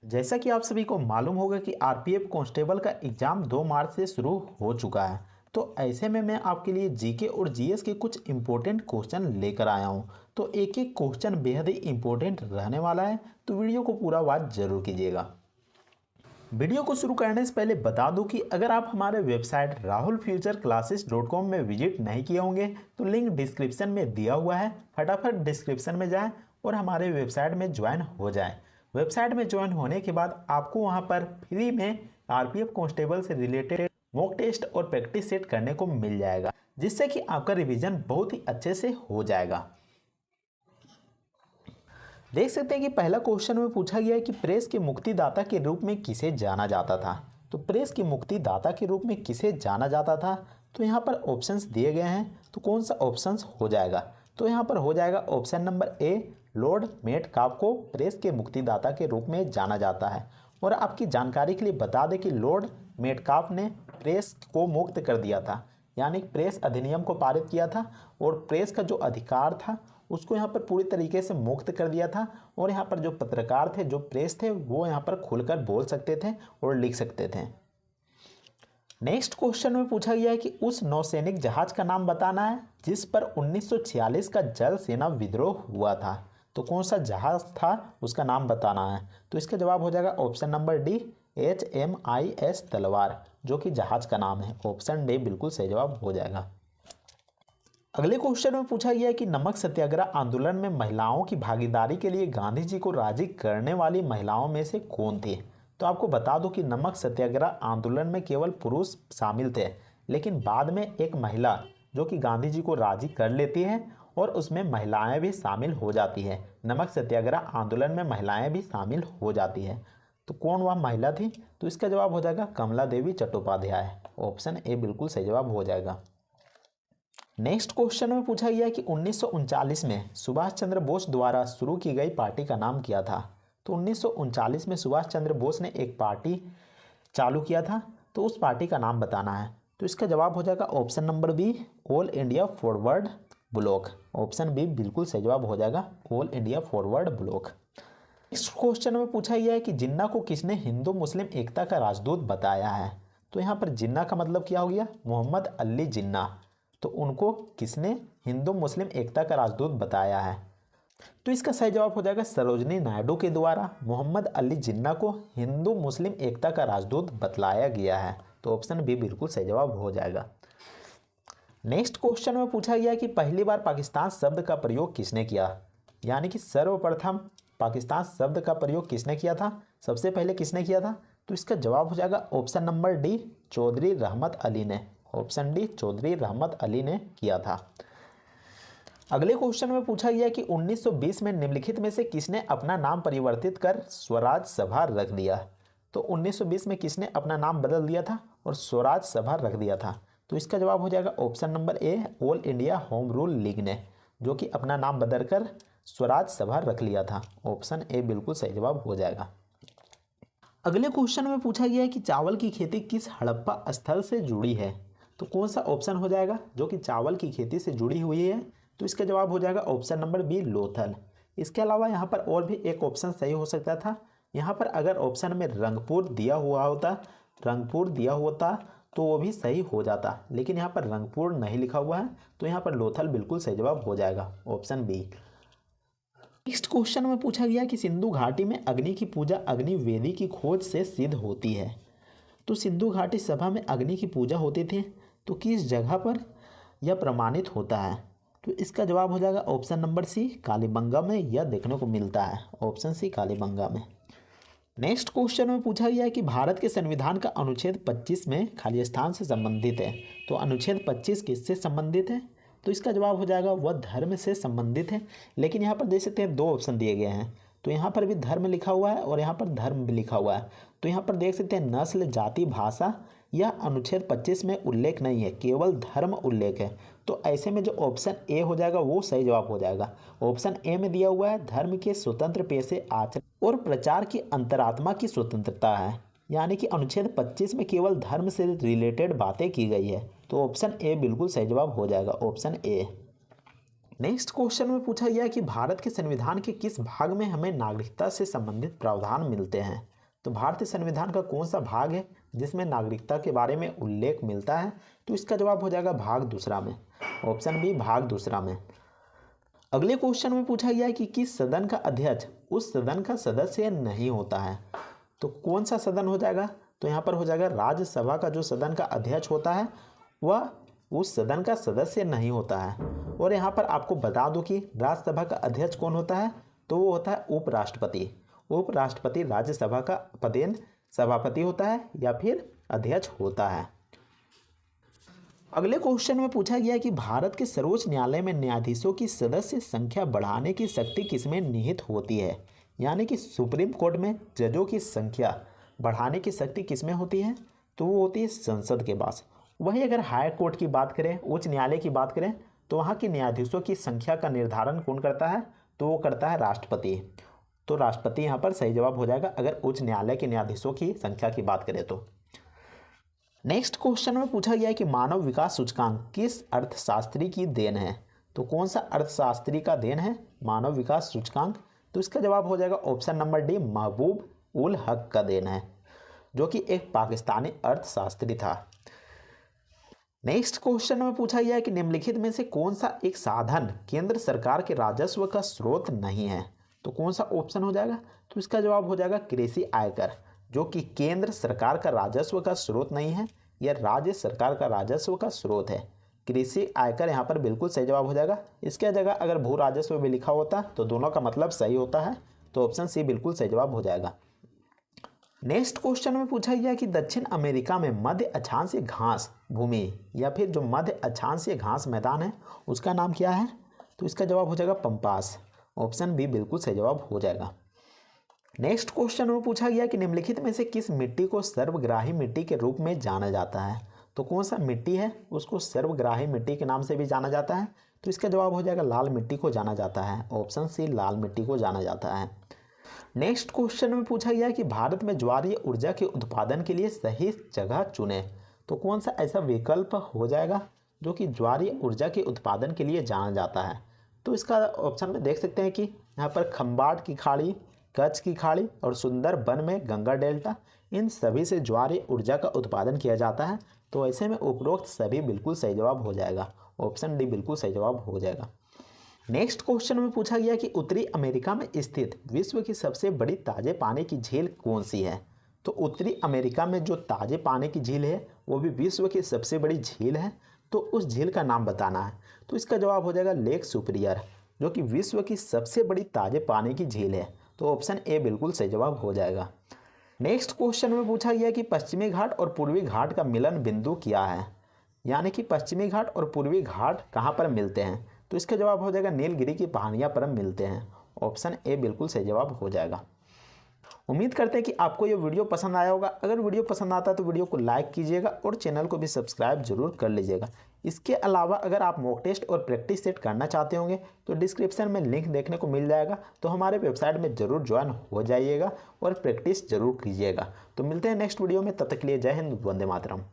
जैसा कि आप सभी को मालूम होगा कि आरपीएफ कांस्टेबल का एग्ज़ाम 2 मार्च से शुरू हो चुका है। तो ऐसे में मैं आपके लिए जीके और जीएस के कुछ इम्पोर्टेंट क्वेश्चन लेकर आया हूं। तो एक एक क्वेश्चन बेहद ही इम्पोर्टेंट रहने वाला है, तो वीडियो को पूरा वॉच जरूर कीजिएगा। वीडियो को शुरू करने से पहले बता दूं कि अगर आप हमारे वेबसाइट rahulfutureclasses.com में विजिट नहीं किए होंगे तो लिंक डिस्क्रिप्शन में दिया हुआ है। फटाफट डिस्क्रिप्शन में जाएं और हमारे वेबसाइट में ज्वाइन हो जाएं। वेबसाइट में ज्वाइन होने के बाद आपको वहां पर फ्री में आरपीएफ कांस्टेबल से रिलेटेड मॉक टेस्ट और प्रैक्टिस सेट करने को मिल जाएगा, जिससे कि आपका रिवीजन बहुत ही अच्छे से हो जाएगा। देख सकते हैं कि पहला क्वेश्चन में पूछा गया है कि प्रेस के मुक्तिदाता के रूप में किसे जाना जाता था। तो प्रेस के मुक्तिदाता के रूप में किसे जाना जाता था, तो यहाँ पर ऑप्शंस दिए गए हैं। तो कौन सा ऑप्शंस हो जाएगा, तो यहाँ पर हो जाएगा option number A, Lord Metcalfe को प्रेस के मुक्तिदाता के रूप में जाना जाता है। और आपकी जानकारी के लिए बता दें कि लॉर्ड मेटकाफ ने प्रेस को मुक्त कर दिया था, यानी प्रेस अधिनियम को पारित किया था और प्रेस का जो अधिकार था उसको यहाँ पर पूरी तरीके से मुक्त कर दिया था। और यहाँ पर जो पत्रकार थे, जो प्रेस थे, वो यहाँ पर खुलकर बोल सकते थे और लिख सकते थे। नेक्स्ट क्वेश्चन में पूछा गया है कि उस नौसैनिक जहाज का नाम बताना है जिस पर 1946 का जल सेना विद्रोह हुआ था। तो कौन सा जहाज था, उसका नाम बताना है। तो इसका जवाब हो जाएगा ऑप्शन नंबर डी, HMIS तलवार, जो कि जहाज का नाम है। ऑप्शन डी बिल्कुल सही जवाब हो जाएगा। अगले क्वेश्चन में पूछा गया है कि नमक सत्याग्रह आंदोलन में महिलाओं की भागीदारी के लिए गांधी जी को राजी करने वाली महिलाओं में से कौन थी। तो आपको बता दूं कि नमक सत्याग्रह आंदोलन में केवल पुरुष शामिल थे, लेकिन बाद में एक महिला जो कि गांधी जी को राजी कर लेती है और उसमें महिलाएं भी शामिल हो जाती है। नमक सत्याग्रह आंदोलन में महिलाएं भी शामिल हो जाती है। तो कौन वह महिला थी, तो इसका जवाब हो जाएगा कमला देवी चट्टोपाध्याय। ऑप्शन ए बिल्कुल सही जवाब हो जाएगा। नेक्स्ट क्वेश्चन में पूछा गया कि 1939 में सुभाष चंद्र बोस द्वारा शुरू की गई पार्टी का नाम क्या था। तो 1939 में सुभाष चंद्र बोस ने एक पार्टी चालू किया था, तो उस पार्टी का नाम बताना है। तो इसका जवाब हो जाएगा option number B, All India Forward Bloc. Option B बिल्कुल सही जवाब हो जाएगा, All India Forward Bloc. Next question में पूछा गया है कि जिन्ना को किसने हिंदू मुस्लिम एकता का राजदूत बताया है। तो यहाँ पर जिन्ना का मतलब क्या हो गया, मोहम्मद अली जिन्ना। तो उनको किसने हिंदू मुस्लिम एकता का राजदूत बताया है। तो इसका सही जवाब हो जाएगा सरोजनी नायडू के द्वारा मोहम्मद अली जिन्ना को हिंदू मुस्लिम एकता का राजदूत बतलाया गया है। तो ऑप्शन बी बिल्कुल सही जवाब हो जाएगा। नेक्स्ट क्वेश्चन में पूछा गया कि पहली बार पाकिस्तान शब्द का प्रयोग किसने किया, यानी कि सर्वप्रथम पाकिस्तान शब्द का प्रयोग किसने किया था, सबसे पहले किसने किया था। तो इसका जवाब हो जाएगा ऑप्शन नंबर डी, चौधरी रहमत अली ने। ऑप्शन डी चौधरी रहमत अली ने किया था। अगले क्वेश्चन में पूछा गया कि 1920 में निम्नलिखित में से किसने अपना नाम परिवर्तित कर स्वराज सभा रख दिया। तो 1920 में किसने अपना नाम बदल दिया था और स्वराज सभा रख दिया था। तो इसका जवाब हो जाएगा option number A, all India home rule league ने, जो कि अपना नाम बदलकर स्वराज सभा रख लिया था। ऑप्शन ए बिल्कुल सही जवाब हो जाएगा। अगले क्वेश्चन में पूछा गया है कि चावल की खेती किस हड़प्पा स्थल से जुड़ी है। तो कौन सा ऑप्शन हो जाएगा जो कि चावल की खेती से जुड़ी हुई है। तो इसका जवाब हो जाएगा ऑप्शन नंबर बी, लोथल। इसके अलावा यहाँ पर और भी एक ऑप्शन सही हो सकता था। यहाँ पर अगर ऑप्शन में रंगपुर दिया होता तो वो भी सही हो जाता, लेकिन यहाँ पर रंगपुर नहीं लिखा हुआ है, तो यहाँ पर लोथल बिल्कुल सही जवाब हो जाएगा, ऑप्शन बी। नेक्स्ट क्वेश्चन में पूछा गया कि सिंधु घाटी में अग्नि की पूजा अग्नि वेदी की खोज से सिद्ध होती है। तो सिंधु घाटी सभा में अग्नि की पूजा होती थी, तो किस जगह पर यह प्रमाणित होता है। तो इसका जवाब हो जाएगा ऑप्शन नंबर सी, कालीबंगा में यह देखने को मिलता है। ऑप्शन सी कालीबंगा में। नेक्स्ट क्वेश्चन में पूछा गया है कि भारत के संविधान का अनुच्छेद 25 में खाली स्थान से संबंधित है। तो अनुच्छेद 25 किससे संबंधित है। तो इसका जवाब हो जाएगा वह धर्म से संबंधित है, लेकिन यहाँ पर देख सकते हैं 2 ऑप्शन दिए गए हैं। तो यहाँ पर भी धर्म लिखा हुआ है और यहाँ पर धर्म भी लिखा हुआ है। तो यहाँ पर देख सकते हैं नस्ल जाति भाषा, यह अनुच्छेद 25 में उल्लेख नहीं है, केवल धर्म उल्लेख है। तो ऐसे में जो ऑप्शन ए हो जाएगा वो सही जवाब हो जाएगा। ऑप्शन ए में दिया हुआ है धर्म के स्वतंत्र पेशे आचरण और प्रचार की अंतरात्मा की स्वतंत्रता है, यानी कि अनुच्छेद 25 में केवल धर्म से रिलेटेड बातें की गई है। तो ऑप्शन ए बिल्कुल सही जवाब हो जाएगा, ऑप्शन ए। नेक्स्ट क्वेश्चन में पूछा गया है कि भारत के संविधान के किस भाग में हमें नागरिकता से संबंधित प्रावधान मिलते हैं। तो भारतीय संविधान का कौन सा भाग है जिसमें नागरिकता के बारे में उल्लेख मिलता है। तो इसका जवाब हो जाएगा भाग दूसरा में, ऑप्शन बी भाग दूसरा में। अगले क्वेश्चन में पूछा गया है कि किस सदन का अध्यक्ष उस सदन का सदस्य नहीं होता है। तो कौन सा सदन हो जाएगा। तो यहाँ पर हो जाएगा राज्यसभा का जो सदन का अध्यक्ष होता है वह उस सदन का सदस्य नहीं होता है। और यहाँ पर आपको बता दूं कि राज्यसभा का अध्यक्ष कौन होता है। तो वो होता है उपराष्ट्रपति। उपराष्ट्रपति राज्यसभा का पदेन सभापति होता है या फिर अध्यक्ष होता है। अगले क्वेश्चन में पूछा गया है कि भारत के सर्वोच्च न्यायालय में न्यायाधीशों की सदस्य संख्या बढ़ाने की शक्ति किसमें निहित होती है। यानी कि सुप्रीम कोर्ट में जजों की संख्या बढ़ाने की शक्ति किसमें होती है। तो वो होती है संसद के पास। वहीं अगर हाई कोर्ट की बात करें, उच्च न्यायालय की बात करें, तो वहाँ के न्यायाधीशों की संख्या का निर्धारण कौन करता है। तो वो करता है राष्ट्रपति। तो राष्ट्रपति यहाँ पर सही जवाब हो जाएगा अगर उच्च न्यायालय के न्यायाधीशों की संख्या की बात करें तो। नेक्स्ट क्वेश्चन में पूछा गया है कि मानव विकास सूचकांक किस अर्थशास्त्री की देन है। तो कौन सा अर्थशास्त्री का देन है मानव विकास सूचकांक। तो इसका जवाब हो जाएगा ऑप्शन नंबर डी महबूब उल हक का देन है, जो कि एक पाकिस्तानी अर्थशास्त्री था। नेक्स्ट क्वेश्चन में पूछा गया है कि निम्नलिखित में से कौन सा एक साधन केंद्र सरकार के राजस्व का स्रोत नहीं है। तो कौन सा ऑप्शन हो जाएगा। तो इसका जवाब हो जाएगा कृषि आयकर, जो कि केंद्र सरकार का राजस्व का स्रोत नहीं है, यह राज्य सरकार का राजस्व का स्रोत है। कृषि आयकर यहाँ पर बिल्कुल सही जवाब हो जाएगा। इसके जगह अगर भू राजस्व भी लिखा होता तो दोनों का मतलब सही होता है। तो ऑप्शन सी बिल्कुल सही जवाब हो जाएगा। नेक्स्ट क्वेश्चन में पूछा गया कि दक्षिण अमेरिका में मध्य अक्षांशीय घास भूमि या फिर जो मध्य अक्षांशीय घास मैदान है उसका नाम क्या है। तो इसका जवाब हो जाएगा पंपास। ऑप्शन बी बिल्कुल सही जवाब हो जाएगा। नेक्स्ट क्वेश्चन में पूछा गया कि निम्नलिखित में से किस मिट्टी को सर्वग्राही मिट्टी के रूप में जाना जाता है। तो कौन सा मिट्टी है उसको सर्वग्राही मिट्टी के नाम से भी जाना जाता है। तो इसका जवाब हो जाएगा लाल मिट्टी को जाना जाता है। ऑप्शन सी लाल मिट्टी को जाना जाता है। नेक्स्ट क्वेश्चन में पूछा गया कि भारत में ज्वारीय ऊर्जा के उत्पादन के लिए सही जगह चुने। तो कौन सा ऐसा विकल्प हो जाएगा जो कि ज्वारीय ऊर्जा के उत्पादन के लिए जाना जाता है। तो इसका ऑप्शन में देख सकते हैं कि यहाँ पर खंबाट की खाड़ी, कच्छ की खाड़ी और सुंदरबन में गंगा डेल्टा, इन सभी से ज्वारीय ऊर्जा का उत्पादन किया जाता है। तो ऐसे में उपरोक्त सभी बिल्कुल सही जवाब हो जाएगा। ऑप्शन डी बिल्कुल सही जवाब हो जाएगा। नेक्स्ट क्वेश्चन में पूछा गया कि उत्तरी अमेरिका में स्थित विश्व की सबसे बड़ी ताजे पानी की झील कौन सी है। तो उत्तरी अमेरिका में जो ताजे पानी की झील है वो भी विश्व की सबसे बड़ी झील है। तो उस झील का नाम बताना है। तो इसका जवाब हो जाएगा लेक सुपीरियर, जो कि विश्व की सबसे बड़ी ताजे पानी की झील है। तो ऑप्शन ए बिल्कुल सही जवाब हो जाएगा। नेक्स्ट क्वेश्चन में पूछा गया कि पश्चिमी घाट और पूर्वी घाट का मिलन बिंदु क्या है। यानी कि पश्चिमी घाट और पूर्वी घाट कहाँ पर मिलते हैं। तो इसका जवाब हो जाएगा नीलगिरी की पहाड़ियाँ पर मिलते हैं। ऑप्शन ए बिल्कुल सही जवाब हो जाएगा। उम्मीद करते हैं कि आपको ये वीडियो पसंद आया होगा। अगर वीडियो पसंद आता है तो वीडियो को लाइक कीजिएगा और चैनल को भी सब्सक्राइब जरूर कर लीजिएगा। इसके अलावा अगर आप मॉक टेस्ट और प्रैक्टिस सेट करना चाहते होंगे तो डिस्क्रिप्शन में लिंक देखने को मिल जाएगा। तो हमारे वेबसाइट में ज़रूर ज्वाइन हो जाइएगा और प्रैक्टिस जरूर कीजिएगा। तो मिलते हैं नेक्स्ट वीडियो में, तब तक के लिए जय हिंद, वंदे मातरम।